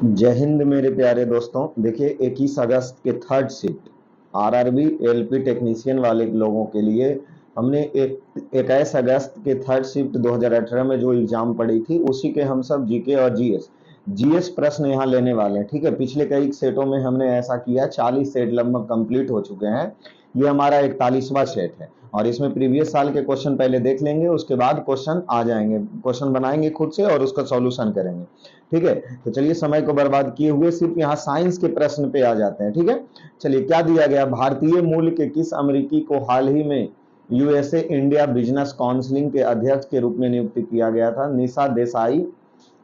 जय हिंद मेरे प्यारे दोस्तों। देखिए 21 अगस्त के third shift RRB LP technician वाले लोगों के लिए हमने 21 अगस्त के थर्ड शिफ्ट 2018 में जो एग्जाम पड़ी थी उसी के हम सब जीके और जीएस प्रश्न यहाँ लेने वाले हैं। ठीक है, पिछले कई सेटों में हमने ऐसा किया, 40 सेट लगभग कंप्लीट हो चुके हैं। ये हमारा 41वां सेट है और इसमें प्रीवियस साल के क्वेश्चन पहले देख लेंगे, उसके बाद क्वेश्चन आ जाएंगे, क्वेश्चन बनाएंगे खुद से और उसका सॉल्यूशन करेंगे। ठीक है, तो चलिए समय को बर्बाद किए हुए सिर्फ यहाँ साइंस के प्रश्न पे आ जाते हैं। ठीक है, चलिए क्या दिया गया, भारतीय मूल के किस अमेरिकी को हाल ही में यूएसए इंडिया बिजनेस काउंसिलिंग के अध्यक्ष के रूप में नियुक्त किया गया था? निशा देसाई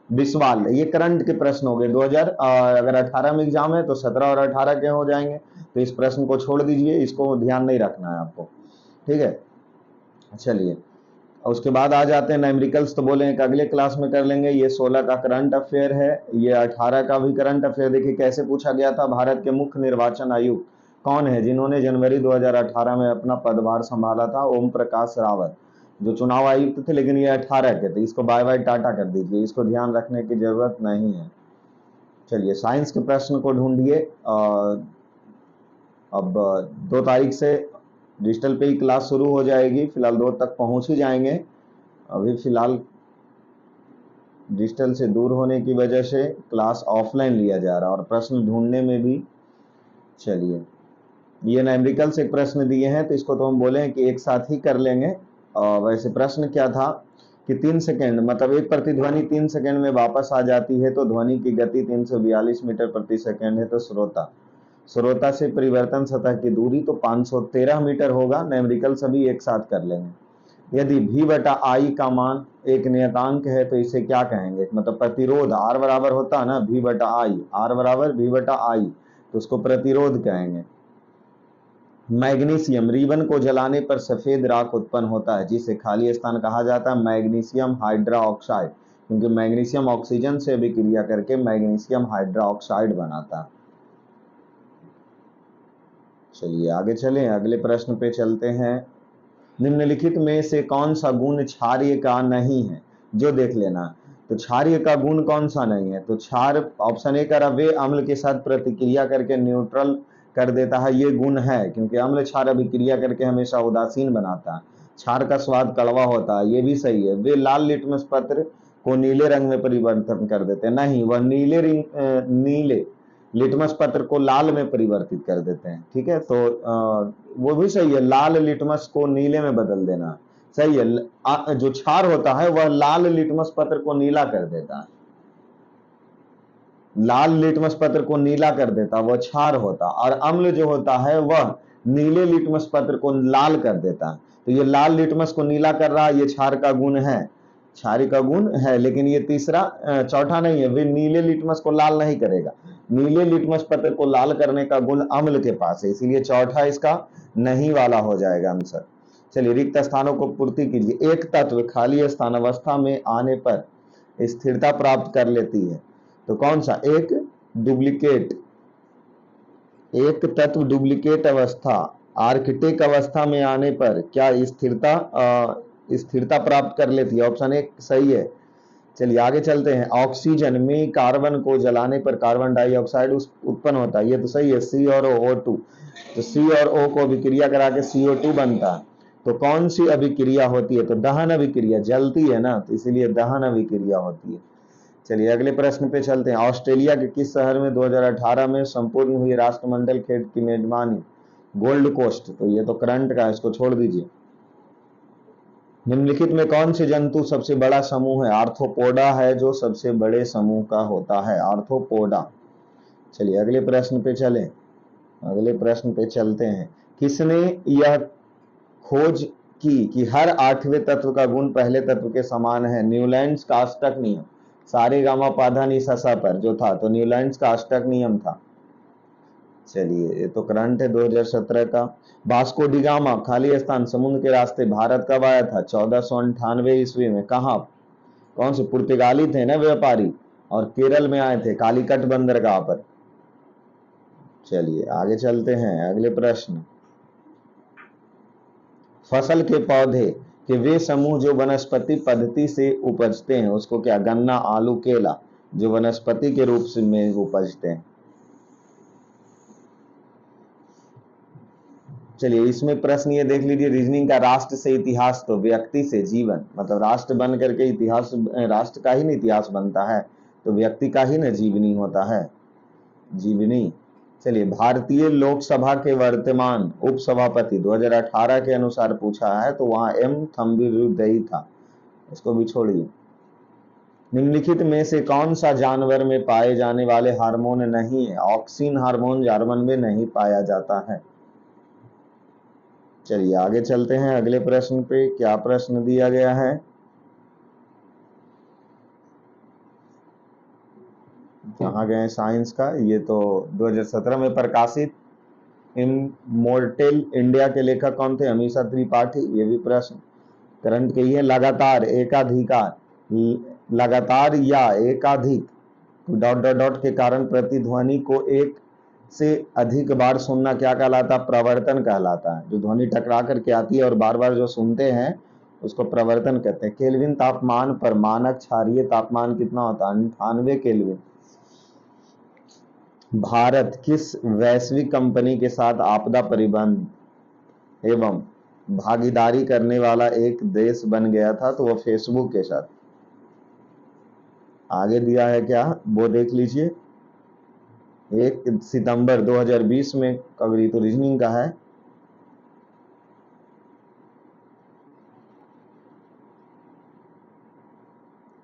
बिस्वाल। ये करंट के प्रश्न हो गए 2000 अगर 18 में एग्जाम है तो 17 और 18 के हो जाएंगे, तो इस प्रश्न को छोड़ दीजिए, इसको ध्यान नहीं रखना है आपको। ठीक है, चलिए उसके बाद आ जाते हैं न्यूमेरिकल्स, तो बोले कि अगले क्लास में कर लेंगे। ये 16 का करंट अफेयर है, ये 18 का भी करंट अफेयर। देखिए कैसे पूछा गया था, भारत के मुख्य निर्वाचन आयुक्त कौन है जिन्होंने जनवरी 2018 में अपना पदभार संभाला था? ओम प्रकाश रावत, जो चुनाव आयुक्त थे, लेकिन ये 18 के थे। इसको बाय बाय टाटा कर दीजिए, इसको ध्यान रखने की जरूरत नहीं है। चलिए साइंस के प्रश्न को ढूंढिए। अब 2 तारीख से डिजिटल पे ही क्लास शुरू हो जाएगी, फिलहाल 2 तक पहुंच ही जाएंगे। अभी फिलहाल डिजिटल से दूर होने की वजह से क्लास ऑफलाइन लिया जा रहा है और प्रश्न ढूंढने में भी। चलिए ये न्यूमेरिकल से प्रश्न दिए हैं तो इसको तो हम बोले हैं कि एक साथ ही कर लेंगे। और वैसे प्रश्न क्या था कि 3 सेकेंड मतलब एक प्रतिध्वनि 3 सेकेंड में वापस आ जाती है तो ध्वनि की गति 342 मीटर प्रति सेकेंड है, तो श्रोता से परिवर्तन सतह की दूरी तो 513 मीटर होगा। न्यूमेरिकल सभी एक साथ कर लेंगे। यदि v बटा आई का मान एक नियतांक है तो इसे क्या कहेंगे? मतलब प्रतिरोध R बराबर होता है ना v बटा आई, R बराबर v बटा आई, तो उसको प्रतिरोध कहेंगे। मैग्नीशियम, रिबन को जलाने पर सफेद राख उत्पन्न होता है जिसे खाली स्थान कहा जाता है मैग्नीशियम हाइड्रोक्साइड, क्योंकि मैग्नीशियम ऑक्सीजन से अभिक्रिया करके मैग्नीशियम हाइड्रोक्साइड बनाता है। चलिए आगे चलें, अगले प्रश्न पे चलते हैं। निम्नलिखित में से कौन सा गुण क्षार्य का नहीं है? जो देख लेना। तो क्षार्य का गुण कौन सा नहीं है? तो क्षार ऑप्शन ए का वे अम्ल के साथ प्रतिक्रिया करके न्यूट्रल कर देता है, ये गुण है, क्योंकि अम्ल क्षार अभिक्रिया करके हमेशा उदासीन बनाता है। क्षार का स्वाद कड़वा होता है, ये भी सही है। वे लाल लिटमस पत्र को नीले रंग में परिवर्तन कर देते हैं, नहीं, वह नीले लिटमस पत्र को लाल में परिवर्तित कर देते हैं। ठीक है, तो वो भी सही है, लाल लिटमस को नीले में बदल देना सही है। जो क्षार होता है वह लाल लिटमस पत्र को नीला कर देता है, लाल लिटमस पत्र को नीला कर देता, वह क्षार होता। और अम्ल जो होता है वह नीले लिटमस पत्र को लाल कर देता। तो ये लाल लिटमस को नीला कर रहा है, ये क्षार का गुण है, क्षार का गुण है। लेकिन ये तीसरा चौथा नहीं है, वे नीले लिटमस को लाल नहीं करेगा। नीले लिटमस पत्र को लाल करने का गुण अम्ल के पास है, इसीलिए चौथा इसका नहीं वाला हो जाएगा आंसर। चलिए रिक्त स्थानों को पूर्ति कीजिए। एक तत्व खाली स्थान अवस्था में आने पर स्थिरता प्राप्त कर लेती है, तो कौन सा? एक तत्व डुप्लीकेट अवस्था आर्किटिक अवस्था में आने पर क्या स्थिरता प्राप्त कर लेती है? ऑप्शन ए सही है। चलिए आगे चलते हैं। ऑक्सीजन में कार्बन को जलाने पर कार्बन डाइऑक्साइड उत्पन्न होता है, ये तो सही है, सी और O2। तो सी और O को अभिक्रिया करा के CO2 बनता है। तो कौन सी अभिक्रिया होती है? तो दहन अभिक्रिया, जलती है ना, तो इसीलिए दहन अभिक्रिया होती है। चलिए अगले प्रश्न पे चलते हैं। ऑस्ट्रेलिया के किस शहर में 2018 में संपूर्ण हुई राष्ट्रमंडल खेल की मेजबानी? Gold Coast. तो ये तो करंट का है, इसको छोड़ दीजिए। निम्नलिखित में कौन से जंतु सबसे बड़ा समूह है? आर्थ्रोपोडा है जो सबसे बड़े समूह का होता है, आर्थ्रोपोडा। चलिए अगले प्रश्न पे चलें, अगले प्रश्न पे चलते हैं। किसने यह खोज की कि हर 8वें तत्व का गुण पहले तत्व के समान है? न्यूलैंड्स का अष्टक नियम, सारे गामा पाधा नी सा पर जो था, तो न्यूलैंड्स का अष्टक नियम था। चलिए ये तो करंट है 2017 का। वास्को डी गामा खाली स्थान समुद्र के रास्ते भारत कब आया था? 1498 ईस्वी में। कहा? कौन से? पुर्तगाली थे ना व्यापारी, और केरल में आए थे कालीकट बंदरगाह पर। चलिए आगे चलते हैं, अगले प्रश्न। फसल के पौधे के वे समूह जो वनस्पति पद्धति से उपजते हैं, उसको क्या? गन्ना, आलू, केला। जो वनस्पति के रूप में उपजते हैं। चलिए इसमें प्रश्न ये देख लीजिए, रीजनिंग का राष्ट्र से इतिहास तो व्यक्ति से जीवन, मतलब राष्ट्र बन करके इतिहास, राष्ट्र का ही नहीं इतिहास बनता है, तो व्यक्ति का ही न जीवनी होता है, जीवनी। चलिए, भारतीय लोकसभा के वर्तमान उपसभापति 2018 के अनुसार पूछा है, तो वहां एम थंबीरुद्दई था, इसको भी छोड़िए। निम्नलिखित में से कौन सा जानवर में पाए जाने वाले हार्मोन नहीं है? ऑक्सिन हार्मोन जानवर में नहीं पाया जाता है। चलिए आगे चलते हैं अगले प्रश्न पे। क्या प्रश्न दिया गया है? कहाँ गए साइंस का? ये तो 2017 में प्रकाशित इमोर्टल इंडिया के लेखक कौन थे? अमीषा त्रिपाठी। ये भी प्रश्न करंट के ही है। लगातार एकाधिकार, लगातार या एकाधिक डॉट डॉट डॉट के कारण प्रतिध्वनि को एक से अधिक बार सुनना क्या कहलाता? प्रवर्तन कहलाता है। जो ध्वनि टकरा करके आती है और बार बार जो सुनते हैं उसको प्रवर्तन कहते हैं। केल्विन तापमान पर मानक क्षारीय तापमान कितना होता है? 98 केल्विन। भारत किस वैश्विक कंपनी के साथ आपदा प्रबंधन एवं भागीदारी करने वाला एक देश बन गया था? तो वह फेसबुक के साथ। आगे दिया है क्या वो देख लीजिए। 1 सितंबर 2020 में कवरी तो रीजनिंग का है।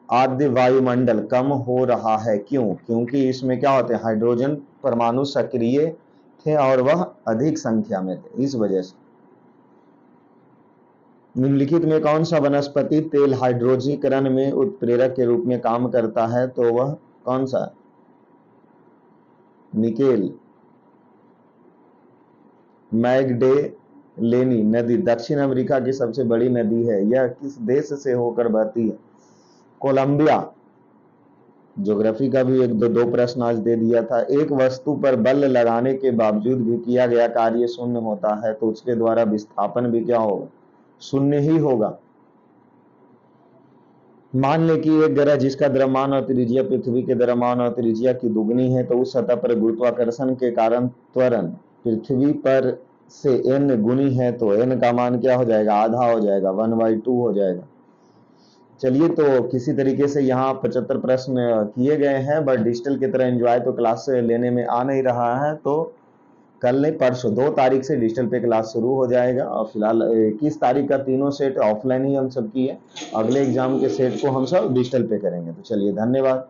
आद्य वायुमंडल कम हो रहा है, क्यों? क्योंकि इसमें क्या होते हैं? हाइड्रोजन परमाणु सक्रिय थे और वह अधिक संख्या में थे, इस वजह से। निम्नलिखित में कौन सा वनस्पति तेल हाइड्रोजीकरण में उत्प्रेरक के रूप में काम करता है? तो वह कौन सा? निकेल। मैगडेलेनी नदी दक्षिण अमेरिका की सबसे बड़ी नदी है। यह किस देश से होकर बहती है? कोलंबिया। ज्योग्राफी का भी एक दो प्रश्न आज दे दिया था। एक वस्तु पर बल लगाने के बावजूद भी किया गया कार्य शून्य होता है, तो उसके द्वारा विस्थापन भी क्या होगा? शून्य ही होगा। मान ले कि एक ग्रह जिसका द्रव्यमान और त्रिज्या पृथ्वी के द्रव्यमान और त्रिज्या की दुगनी है, तो उस सतह पर गुरुत्वाकर्षण के कारण त्वरण पृथ्वी पर से n गुनी है, तो n का मान क्या हो जाएगा? आधा हो जाएगा, 1/2 हो जाएगा। चलिए, तो किसी तरीके से यहाँ 75 प्रश्न किए गए हैं, बट डिजिटल की तरह एंजॉय तो क्लास से लेने में आ नहीं रहा है। तो कल नहीं, परसों 2 तारीख से डिजिटल पे क्लास शुरू हो जाएगा। और फिलहाल 21 तारीख का तीनों सेट ऑफलाइन ही हम सब की है। अगले एग्जाम के सेट को हम सब डिजिटल पे करेंगे। तो चलिए, धन्यवाद।